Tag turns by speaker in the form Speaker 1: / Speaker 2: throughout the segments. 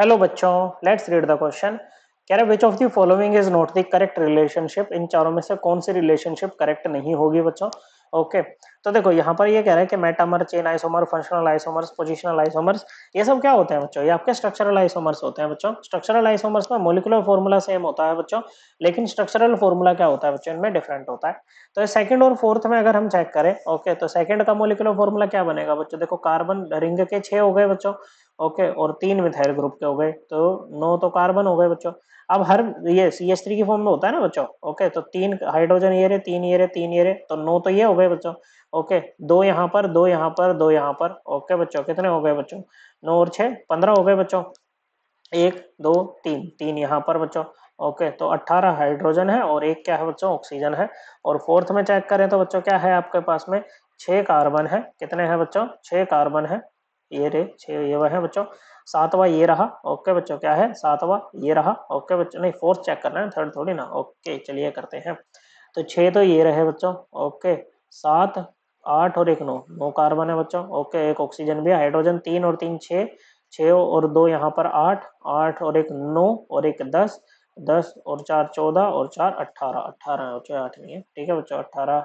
Speaker 1: Hello बच्चों, let's read the question. कह रहे which of the following is not the correct relationship. इन चारों में से कौन सी रिलेशनशिप करेक्ट नहीं होगी बच्चों। ओके तो देखो यहाँ पर ये कह रहा है कि metamer, chain isomer, functional isomers, positional isomers, ये सब क्या होते हैं बच्चों? ये आपके स्ट्रक्चरल आइसोमर्स होते हैं बच्चों। स्ट्रक्चरल आइसोमर्स में मोलिकुलर फॉर्मूला सेम होता है बच्चों, लेकिन स्ट्रक्चरल फॉर्मूला क्या होता है बच्चों, इनमें डिफरेंट होता है। तो सेकंड और फोर्थ में अगर हम चेक करें, ओके, तो सेकंड का मोलिकुलर फॉर्मूला क्या बनेगा बच्चों? देखो कार्बन रिंग के 6 हो गए बच्चों, ओके, और 3 मिथाइल ग्रुप के हो गए, तो 9 तो कार्बन हो गए बच्चों। अब हर ये CH3 की फॉर्म में होता है ना बच्चों, ओके, तो 3 हाइड्रोजन ये रहे, 3 ये रहे, 3 ये रहे, तो 9 तो ये हो गए बच्चों। ओके, 2 यहाँ पर, 2 यहाँ पर, 2 यहाँ पर। ओके बच्चों, कितने हो गए बच्चों? 9 और 6 15 हो गए बच्चों। 1 2 3 3 यहाँ पर बच्चों। ओके, तो 18 हाइड्रोजन है और एक क्या है बच्चों? ऑक्सीजन है। और फोर्थ में चेक करें तो बच्चों क्या है आपके पास में? 6 कार्बन है। कितने हैं बच्चों? 6 कार्बन है। ये रे 6, ये वह है बच्चों। सातवां ये रहा। ओके बच्चों, क्या है? सातवां ये रहा। ओके बच्चों, नहीं फोर्थ चेक करना है, थर्ड थोड़ी ना। ओके चलिए करते हैं। तो 6 तो ये रहे बच्चों। ओके, 7 8 और एक 9, 9 कार्बन है बच्चों। ओके, एक ऑक्सीजन भी है। हाइड्रोजन 3 और 3 6, 6 और 2 यहाँ पर 8, 8 और एक 9 और एक 10, 10 और 4 14 और 4 18, 18 बच्चों, 8 नहीं है, ठीक है बच्चों। 18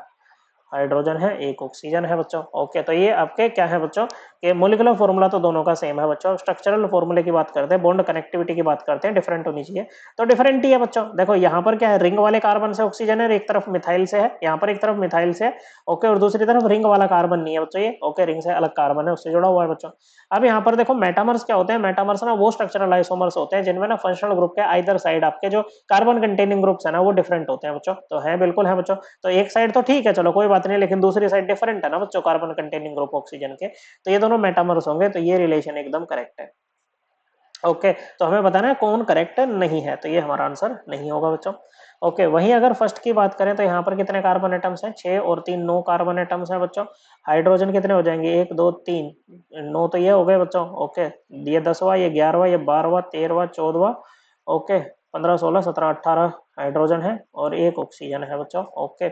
Speaker 1: हाइड्रोजन है, एक ऑक्सीजन है बच्चों। ओके, तो ये आपके क्या है बच्चों कि मोलिकुलर फॉर्मूला तो दोनों का सेम है बच्चों। स्ट्रक्चरल फॉर्मूले की बात करते हैं, बॉन्ड कनेक्टिविटी की बात करते हैं, डिफरेंट होनी चाहिए, तो डिफरेंट ही है बच्चों। देखो यहाँ पर क्या है, रिंग वाले कार्बन से ऑक्सीजन है, एक तरफ मिथाइल से है, यहाँ पर एक तरफ मिथाइल से है। ओके, और दूसरी तरफ रिंग वाला कार्बन नहीं है बच्चों ये। ओके, रिंग से अलग कार्बन है, उससे जुड़ा हुआ है बच्चों। अब यहाँ पर देखो मेटामर्स क्या होते हैं? मेटामर्स ना वो स्ट्रक्चरल आइसोमर्स होते हैं जिनमें ना फंक्शनल ग्रुप के आइदर साइड आपके जो कार्बन कंटेनिंग ग्रुप्स है ना वो डिफरेंट होते हैं बच्चों। तो है, बिल्कुल है बच्चों। तो एक साइड तो ठीक है, चलो कोई बात नहीं, लेकिन दूसरी साइड डिफरेंट है ना बच्चों, कार्बन कंटेनिंग ग्रुप ऑक्सीजन के। तो ये दोनों मेटामर्स होंगे, तो ये रिलेशन एकदम करेक्ट है। ओके, तो हमें बताना है कौन करेक्ट नहीं है, तो ये हमारा आंसर नहीं होगा बच्चों। ओके, वहीं अगर फर्स्ट की बात करें तो यहाँ पर कितने कार्बन एटम्स हैं? 6 और 3 9 कार्बन एटम्स हैं बच्चों। हाइड्रोजन कितने हो जाएंगे? 1 2 3 9, तो ये हो गए बच्चों। ओके, ये 10वां, ये 11वां, ये 12वां, 13वां, 14वां। ओके, 15 16 17 18 हाइड्रोजन है और एक ऑक्सीजन है बच्चों। ओके,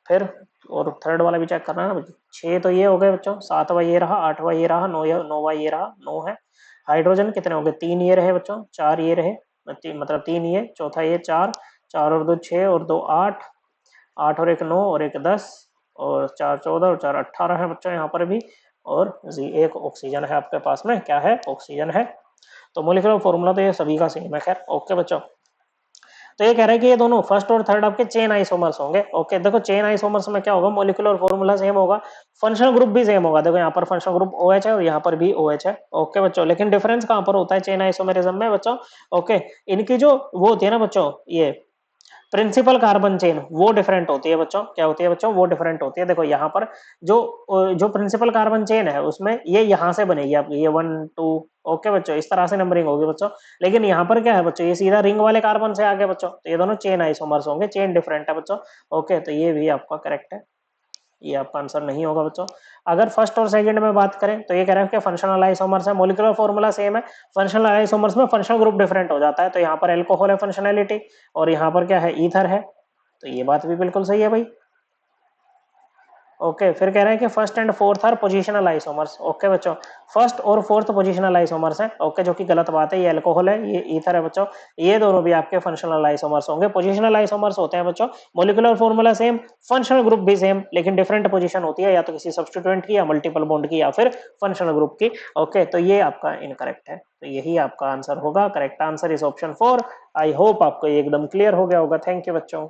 Speaker 1: फिर और थर्ड वाला भी चेक करना है ना। 6 तो ये हो गए बच्चों, 7वां ये रहा, 8वां ये रहा, 9वां ये रहा, 9 है। हाइड्रोजन कितने हो गए? 3 ये रहे बच्चों, 4 ये रहे, मतलब 3 ये, चौथा ये 4, 4 और 2 6 और 2 8, 8 और एक 9 और एक 10 और 4 14 और 4 18 है बच्चों यहाँ पर भी। और एक ऑक्सीजन है आपके पास में, क्या है? ऑक्सीजन है। तो मोलिकुलर फॉर्मूला तो ये सभी का सेम है। खैर ओके बच्चों, तो ये कह रहा है कि ये दोनों फर्स्ट और थर्ड आपके चेन आइसोमर्स होंगे। ओके, देखो चेन आइसोमर्स में क्या होगा? मोलिकुलर फॉर्मूला सेम होगा, फंक्शनल ग्रुप भी सेम होगा। देखो यहाँ पर फंक्शनल ग्रुप OH है और यहाँ पर भी OH है। ओके बच्चों, लेकिन डिफरेंस कहाँ पर होता है चेन आइसोमेरिज्म में बच्चों? ओके, इनकी जो वो होती है ना बच्चों, ये प्रिंसिपल कार्बन चेन वो डिफरेंट होती है बच्चों। क्या होती है बच्चों? वो डिफरेंट होती है। देखो यहाँ पर जो जो प्रिंसिपल कार्बन चेन है उसमें ये यहाँ से बनेगी आपकी, ये 1 2। ओके बच्चों, इस तरह से नंबरिंग होगी बच्चों। लेकिन यहाँ पर क्या है बच्चों? ये सीधा रिंग वाले कार्बन से आगे बच्चों, तो ये दोनों चेन आइसोमर्स होंगे, चेन डिफरेंट है बच्चों। ओके, तो ये भी आपका करेक्ट है, ये आपका आंसर नहीं होगा बच्चों। अगर फर्स्ट और सेकंड में बात करें तो ये कह रहे हैं कि फंक्शनल आइसोमर्स है, मोलिकुलर फॉर्मूला सेम है, फंक्शनल आइसोमर्स में फंक्शनल ग्रुप डिफरेंट हो जाता है। तो यहाँ पर एल्कोहल है फंक्शनैलिटी, और यहाँ पर क्या है? ईथर है। तो ये बात भी बिल्कुल सही है भाई। ओके, फिर कह रहे हैं कि first and fourth are positional isomers. Okay बच्चों, फर्स्ट और फोर्थ पोजिशनल आइसोमर्स हैं। ओके, जो कि गलत बात है, ये अल्कोहल है, ये ईथर है बच्चों। ये दोनों भी आपके फंक्शनल आइसोमर्स होंगे। पोजिशनल आइसोमर्स होते हैं बच्चों, molecular formula same, functional group भी सेम, लेकिन डिफरेंट पोजीशन होती है, या तो किसी सब्स्टिट्यूएंट की, या मल्टीपल बॉन्ड की, या फिर फंक्शनल ग्रुप की। ओके, तो ये आपका इनकरेक्ट है, तो यही आपका आंसर होगा। Correct answer is option 4। I hope आपको ये एकदम क्लियर हो गया होगा। थैंक यू बच्चों।